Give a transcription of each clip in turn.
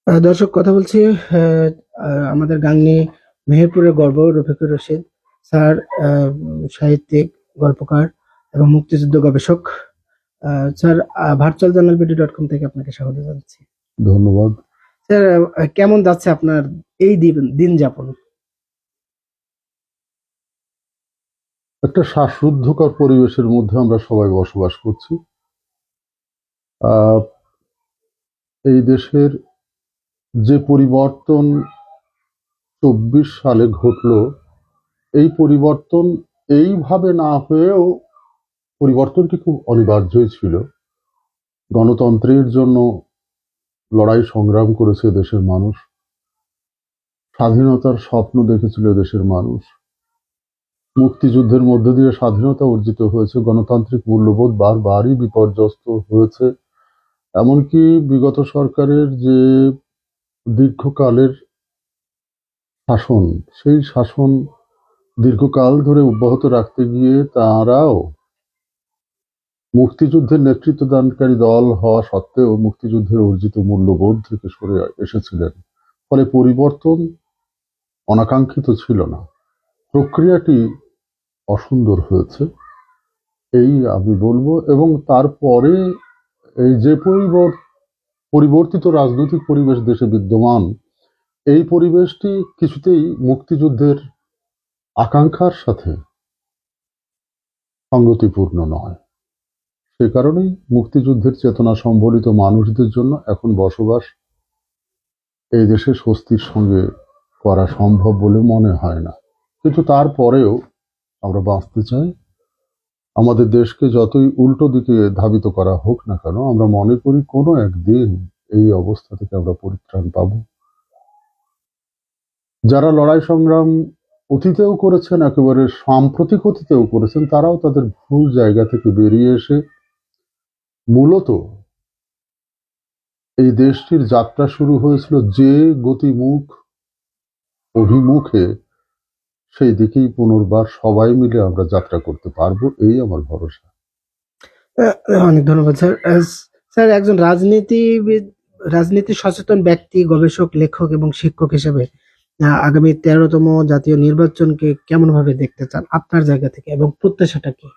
দর্শক, কথা বলছি আমাদের গাংনী মেহেরপুরের গর্ব রফিকুর রশিদ স্যার। সাহিত্যিক, গল্পকার এবং মুক্তিযুদ্ধ গবেষক। স্যার, ভার্চুয়াল জার্নাল বিডি.কম থেকে আপনাকে স্বাগত জানাচ্ছি। ধন্যবাদ। স্যার, কেমন যাচ্ছে আপনার এই দিন যাপন? একটা শ্বাসরুদ্ধকর পরিবেশের মধ্যে আমরা সবাই বসবাস করছি। এই দেশের যে পরিবর্তন 24 সালে ঘটলো, এই পরিবর্তন এইভাবে না হয়েও পরিবর্তনটি খুব অনিবার্যই ছিল। গণতন্ত্রের জন্য লড়াই সংগ্রাম করেছে দেশের মানুষ, স্বাধীনতার স্বপ্ন দেখেছিল দেশের মানুষ, মুক্তিযুদ্ধের মধ্য দিয়ে স্বাধীনতা অর্জিত হয়েছে, গণতান্ত্রিক মূল্যবোধ বারবারই বিপর্যস্ত হয়েছে। এমনকি বিগত সরকারের যে দীর্ঘকালের শাসন, সেই শাসন দীর্ঘকাল ধরে অব্যাহত রাখতে গিয়ে তারাও মুক্তিযুদ্ধের নেতৃত্বদানকারী দল হওয়া সত্ত্বেও মুক্তিযুদ্ধের অর্জিত মূল্যবোধ থেকে সরে এসেছিলেন। ফলে পরিবর্তন অনাকাঙ্ক্ষিত ছিল না, প্রক্রিয়াটি অসুন্দর হয়েছে এই আমি বলবো। এবং তারপরে এই যে পরিবর্তিত রাজনৈতিক পরিবেশ দেশে বিদ্যমান, এই পরিবেশটি কিছুতেই মুক্তিযুদ্ধের আকাঙ্ক্ষার সাথে সঙ্গতিপূর্ণ নয়। সে কারণেই মুক্তিযুদ্ধের চেতনা সম্বলিত মানুষদের জন্য এখন বসবাস এই দেশে স্বস্তির সঙ্গে করা সম্ভব বলে মনে হয় না। কিন্তু তারপরেও আমরা বাঁচতে চাই। আমাদের দেশকে যতই উল্টো দিকে ধাবিত করা হোক না কেন, আমরা মনে করি কোনো একদিন এই অবস্থা থেকে আমরা পরিত্রাণ পাব। যারা লড়াই সংগ্রাম অতীতেও করেছেন, একেবারে সাম্প্রতিক অতীতেও করেছেন, তারাও তাদের ভুল জায়গা থেকে বেরিয়ে এসে মূলত এই দেশটির যাত্রা শুরু হয়েছিল যে গতিমুখ অভিমুখে, সেই দিকেই পুনর্বার সবাই মিলে আমরা যাত্রা করতে পারবো, এই আমার ভরসা। অনেক ধন্যবাদ স্যার। স্যার, একজন রাজনীতিবিদ, রাজনীতি সচেতন ব্যক্তি, গবেষক, লেখক এবং শিক্ষক হিসেবে আগামী 13তম জাতীয় নির্বাচনকে কেমন ভাবে দেখতে চান আপনার জায়গা থেকে, এবং প্রত্যাশাটা কি?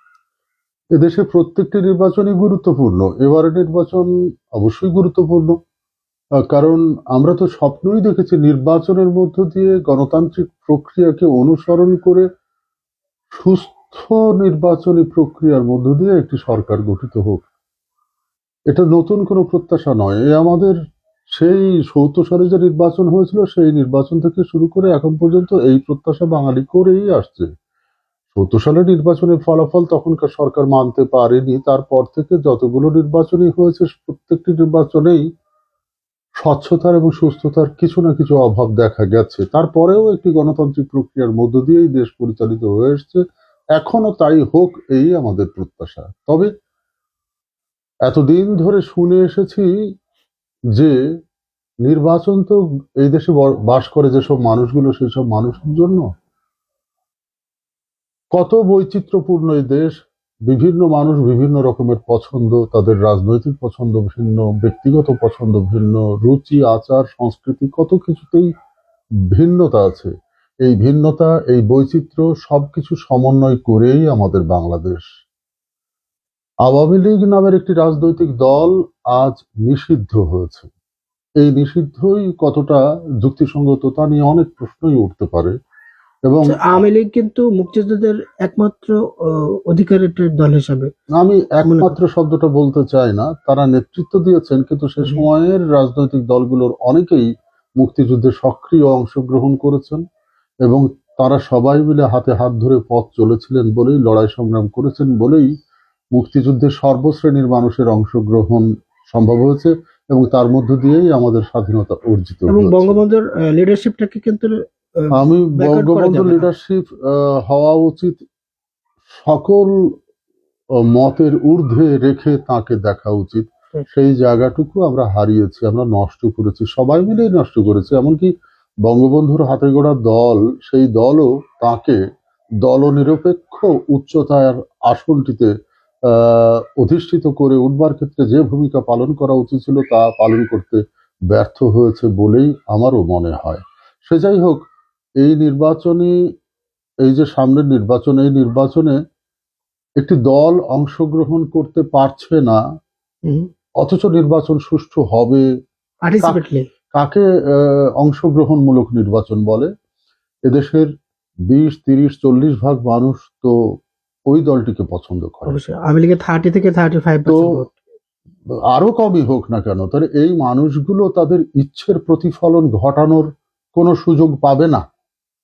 এদেশে প্রত্যেকটি নির্বাচনই গুরুত্বপূর্ণ। এবারের নির্বাচন অবশ্যই গুরুত্বপূর্ণ, কারণ আমরা তো স্বপ্নই দেখেছি নির্বাচনের মধ্য দিয়ে গণতান্ত্রিক প্রক্রিয়াকে অনুসরণ করে সুস্থ নির্বাচনী প্রক্রিয়ার মধ্য দিয়ে একটি সরকার গঠিত হোক। এটা নতুন কোনো প্রত্যাশা নয়। এ আমাদের সেই ৭০ সালে যে নির্বাচন হয়েছিল, সেই নির্বাচন থেকে শুরু করে এখন পর্যন্ত এই প্রত্যাশা বাঙালি করেই আসছে। ৭০ সালের নির্বাচনের ফলাফল তখনকার সরকার মানতে পারেনি। তারপর থেকে যতগুলো নির্বাচনই হয়েছে, প্রত্যেকটি নির্বাচনেই স্বচ্ছতার এবং সুস্থতার কিছু না কিছু অভাব দেখা গেছে। তারপরেও একটি গণতান্ত্রিক প্রক্রিয়ার মধ্য দিয়েই দেশ পরিচালিত হয়ে এসছে। এখনো তাই হোক, এই আমাদের প্রত্যাশা। তবে এতদিন ধরে শুনে এসেছি যে নির্বাচন তো এই দেশে বাস করে যেসব মানুষগুলো, সেই সব মানুষের জন্য। কত বৈচিত্র্যপূর্ণ এই দেশ, বিভিন্ন মানুষ বিভিন্ন রকমের পছন্দ, তাদের রাজনৈতিক পছন্দ ভিন্ন, ব্যক্তিগত পছন্দ ভিন্ন, রুচি, আচার, সংস্কৃতি, কত কিছুতেই ভিন্নতা আছে। এই ভিন্নতা, এই বৈচিত্র্য সবকিছু সমন্বয় করেই আমাদের বাংলাদেশ। আওয়ামী লীগ নামের একটি রাজনৈতিক দল আজ নিষিদ্ধ হয়েছে। এই নিষিদ্ধই কতটা যুক্তিসঙ্গত তা নিয়ে অনেক প্রশ্নই উঠতে পারে। এবং আওয়ামী লীগ কিন্তু মুক্তিযুদ্ধের একমাত্র অধিকারের দল হিসাবে আমি একমাত্র শব্দটা বলতে চাই না, তারা নেতৃত্ব দিয়েছেন, কিন্তু সে সময়ের রাজনৈতিক দলগুলোর অনেকেই মুক্তিযুদ্ধে সক্রিয় অংশগ্রহণ করেছেন এবং তারা সবাই মিলে হাতে হাত ধরে পথ চলেছিলেন বলেই, লড়াই সংগ্রাম করেছেন বলেই মুক্তিযুদ্ধে সর্বশ্রেণীর মানুষের অংশগ্রহণ সম্ভব হয়েছে এবং তার মধ্য দিয়েই আমাদের স্বাধীনতা অর্জিত এবং হয়েছে। বঙ্গবন্ধুর লিডারশিপটাকে কিন্তু আমি বঙ্গবন্ধুর লিডারশিপ হওয়া উচিত সকল মতের ঊর্ধ্বে রেখে তাকে দেখা উচিত। সেই জায়গাটুকু আমরা হারিয়েছি, আমরা নষ্ট করেছি, সবাই মিলেই নষ্ট করেছি। এমনকি বঙ্গবন্ধুর হাতে গড়া দল, সেই দলও তাকে দলনিরপেক্ষ উচ্চতার আসনটিতে অধিষ্ঠিত করে উঠবার ক্ষেত্রে যে ভূমিকা পালন করা উচিত ছিল তা পালন করতে ব্যর্থ হয়েছে বলেই আমারও মনে হয়। সে যাই হোক, এই নির্বাচনী এই যে সামনের নির্বাচন, এই নির্বাচনে একটি দল অংশগ্রহণ করতে পারছে না, অথচ নির্বাচন সুষ্ঠু হবে। পার্টিসিপেটলি কাকে অংশগ্রহণমূলক নির্বাচন বলে? এদেশের 20, 30, 40 ভাগ মানুষ তো ওই দলটিকে পছন্দ করে। অবশ্যই আওয়ামী লীগের 30 থেকে 35% তো ভোট। আরো কমই হোক না কেন, তাহলে এই মানুষগুলো তাদের ইচ্ছের প্রতিফলন ঘটানোর কোনো সুযোগ পাবে না।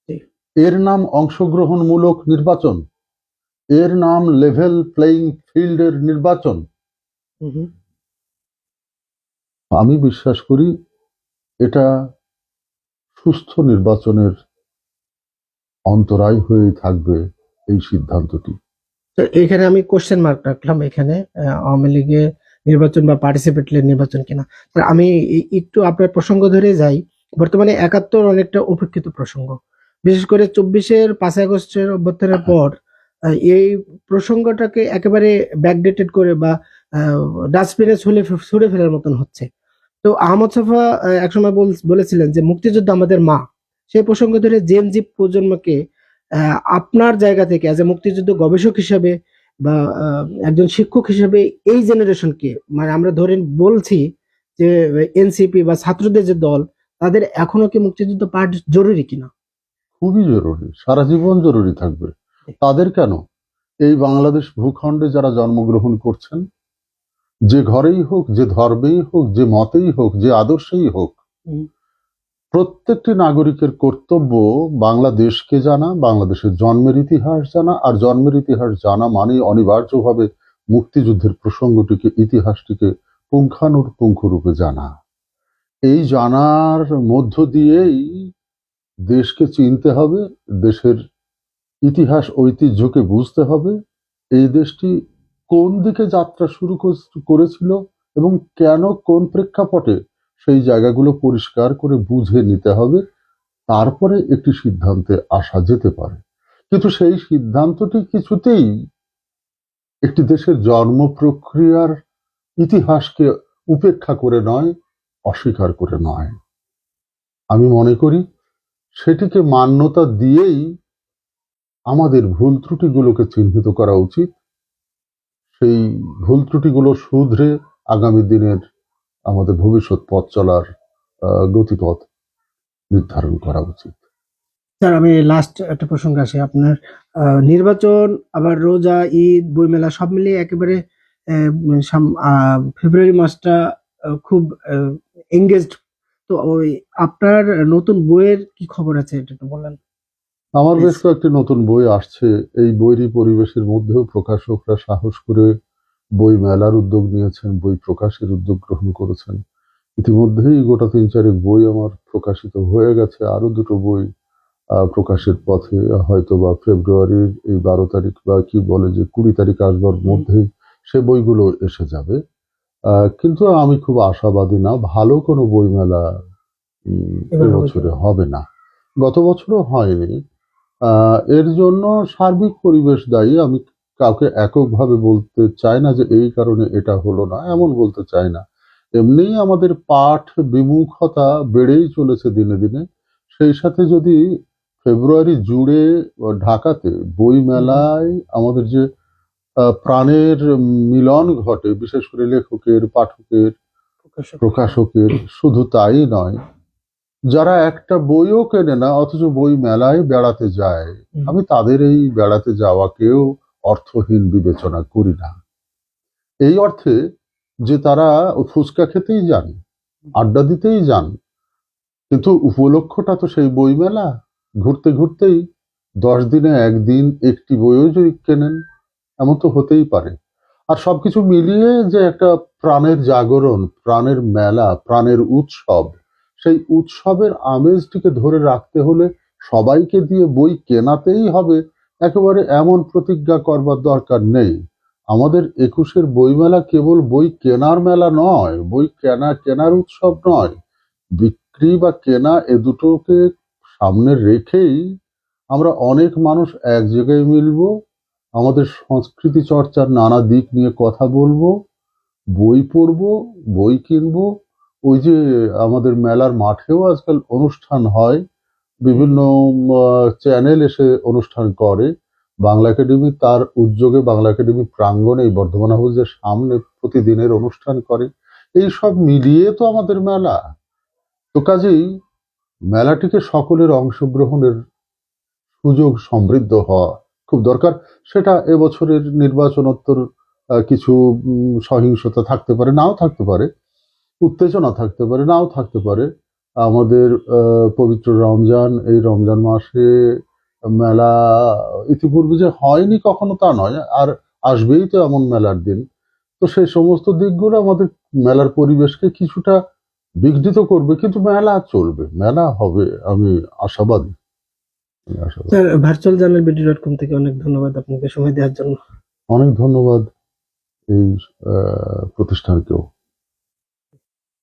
জি। এর নাম অংশগ্রহণমূলক নির্বাচন, এর নাম লেভেল প্লেইং ফিল্ডের নির্বাচন। আমি বিশ্বাস করি এটা সুস্থ নির্বাচনের অন্তরায় হয়ে থাকবে এই সিদ্ধান্তটি। তো এখানে আমি কোশ্চেন মার্ক রাখলাম এখানে, আওয়ামী লীগের নির্বাচন বা পার্টিসিপেটলি নির্বাচন কিনা। তো আমি একটু আপনার প্রসঙ্গ ধরে যাই। বর্তমানে 71 অনেকটা উপেক্ষিত প্রসঙ্গ, বিশেষ করে 24-এর 5 আগস্টের অভ্যুত্থানের পর এই প্রসঙ্গটাকে একেবারে ব্যাকডেটেড করে বা ডাস্টবিনে ছুড়ে ফেলার মতন হচ্ছে। তো আহমদ ছফা একসময় বলেছিলেন যে মুক্তিযুদ্ধ আমাদের মা। সেই প্রসঙ্গ ধরে জেন জি প্রজন্মকে আপনার জায়গা থেকে অ্যাজ এ মুক্তিযুদ্ধ গবেষক হিসেবে বা একজন শিক্ষক হিসেবে এই জেনারেশনকে, মানে আমরা ধরেন বলছি যে এনসিপি বা ছাত্রদের যে দল, তাদের এখনো কি মুক্তিযুদ্ধ পাঠ জরুরি কিনা? খুবই জরুরি, সারা জীবন জরুরি থাকবে। তাদের কেন, এই বাংলাদেশ ভূখণ্ডে যারা জন্মগ্রহণ করছেন, যে ঘরেই হোক, যে ধর্মেই হোক, যে মতেই হোক, যে আদর্শেই হোক, প্রত্যেকটি নাগরিকের কর্তব্য বাংলাদেশকে জানা, বাংলাদেশের জন্মের ইতিহাস জানা, আর জন্মের ইতিহাস জানা মানে অনিবার্যভাবে মুক্তিযুদ্ধের প্রসঙ্গটিকে, ইতিহাসটিকে পুঙ্খানুপুঙ্খরূপে জানা। এই জানার মধ্য দিয়েই দেশকে চিনতে হবে, দেশের ইতিহাস ঐতিহ্যকে বুঝতে হবে, এই দেশটি কোন দিকে যাত্রা শুরু করেছিল এবং কেন, কোন প্রেক্ষাপটে, সেই জায়গাগুলো পরিষ্কার করে বুঝে নিতে হবে। তারপরে একটি সিদ্ধান্তে আসা যেতে পারে, কিন্তু সেই সিদ্ধান্তটি কিছুতেই একটি দেশের জন্ম প্রক্রিয়ার ইতিহাসকে উপেক্ষা করে নয়, অস্বীকার করে নয়। আমি মনে করি সেটিকে মান্যতা দিয়েই আমাদের ভুল ত্রুটিগুলোকে চিহ্নিত করা উচিত, সেই ভুল ত্রুটিগুলো শুধরে আগামী দিনের আমাদের ভবিষ্যৎ পথ চলার গতিপথ নির্ধারণ করা উচিত। স্যার আমি লাস্ট একটা প্রসঙ্গ আসি। আপনার নির্বাচন, আবার রোজা, ঈদ, বইমেলা সব মিলিয়ে একেবারে ফেব্রুয়ারি মাসটা খুব এঙ্গেজড। তো ওই আপনার নতুন বইয়ের কি খবর আছে, এটা একটু বলেন। আমার বেশ কয়েকটি নতুন বই আসছে। এই বৈরী পরিবেশের মধ্যেও প্রকাশকরা সাহস করে বই মেলার উদ্যোগ নিয়েছেন, বই প্রকাশের উদ্যোগ গ্রহণ করেছেন। ইতিমধ্যেই গোটা 3-4 বই আমার প্রকাশিত হয়ে গেছে, আরো 2টো বই প্রকাশের পথে, হয়তো বা ফেব্রুয়ারির এই 12 তারিখ বা কি বলে যে 20 তারিখ আসবার মধ্যে সে বইগুলো এসে যাবে। কিন্তু আমি খুব আশাবাদী না, ভালো কোনো বই মেলা এবছরে হবে না, গত বছরও হয়নি। এর জন্য সার্বিক পরিবেশ দায়ী। আমি কাউকে এককভাবে বলতে চাই না যে এই কারণে এটা হলো না, এমন বলতে চাই না। এমনিই আমাদের পাঠ বিমুখতা বেড়েই চলেছে দিনে দিনে। সেই সাথে যদি ফেব্রুয়ারি জুড়ে ঢাকাতে বই মেলায় আমাদের যে প্রাণের মিলন ঘটে, বিশেষ করে লেখকের, পাঠকের, প্রকাশকের, শুধু তাই নয়, যারা একটা বইও কেনে না অথচ বই মেলায় বেড়াতে যায়, আমি তাদের এই বেড়াতে যাওয়াকেও অর্থহীন বিবেচনা করি না। এই অর্থে যে তারা ফুচকা খেতেই যান, আড্ডা দিতেই যান, কিন্তু উপলক্ষটা তো সেই বই মেলা। ঘুরতে ঘুরতেই 10 দিনে একদিন একটি বইও যদি কেনেন, এমন তো হতেই পারে। আর সবকিছু মিলিয়ে যে একটা প্রাণের জাগরণ, প্রাণের মেলা, প্রাণের উৎসব, সেই উৎসবের আমেজটিকে ধরে রাখতে হলে সবাইকে দিয়ে বই কেনাতেই হবে, একেবারে এমন প্রতিজ্ঞা করবার দরকার নেই। আমাদের 21-এর বইমেলা কেবল বই কেনার মেলা নয়, বই কেনার উৎসব নয়। বিক্রি বা কেনা এ দুটোকে সামনে রেখেই আমরা অনেক মানুষ এক জায়গায় মিলবো, আমাদের সংস্কৃতি চর্চার নানা দিক নিয়ে কথা বলবো, বই পড়বো, বই কিনবো, ওই যে আমাদের মেলার মাঠেও আজকাল অনুষ্ঠান হয়, বিভিন্ন চ্যানেল এসে অনুষ্ঠান করে। বাংলা একাডেমি তার উদ্যোগে বাংলা একাডেমি প্রাঙ্গণে এই বর্ধমান হাউসের সামনে প্রতিদিনের অনুষ্ঠান করে। এই সব মিলিয়ে তো আমাদের মেলা। তো কাজেই মেলাটিকে সকলের অংশগ্রহণের সুযোগ সমৃদ্ধ হওয়া খুব দরকার। সেটা এবছরের নির্বাচনোত্তর কিছু সহিংসতা থাকতে পারে, নাও থাকতে পারে, উত্তেজনা থাকতে পারে, নাও থাকতে পারে। আমাদের পবিত্র রমজান, এই রমজান মাসে মেলা ইতিপূর্বে যে হয়নি কখনো তা নয়, আর আসবেই তো এমন মেলার দিন। তো সেই সমস্ত দিকগুলো আমাদের মেলার পরিবেশকে কিছুটা বিঘ্নিত করবে, কিন্তু মেলা চলবে, মেলা হবে, আমি আশাবাদী। আমি আশাবাদী। স্যার, ভার্চুয়াল জার্নাল বিডি.কম থেকে অনেক ধন্যবাদ আপনাকে সময় দেওয়ার জন্য। অনেক ধন্যবাদ এই প্রতিষ্ঠানকেও।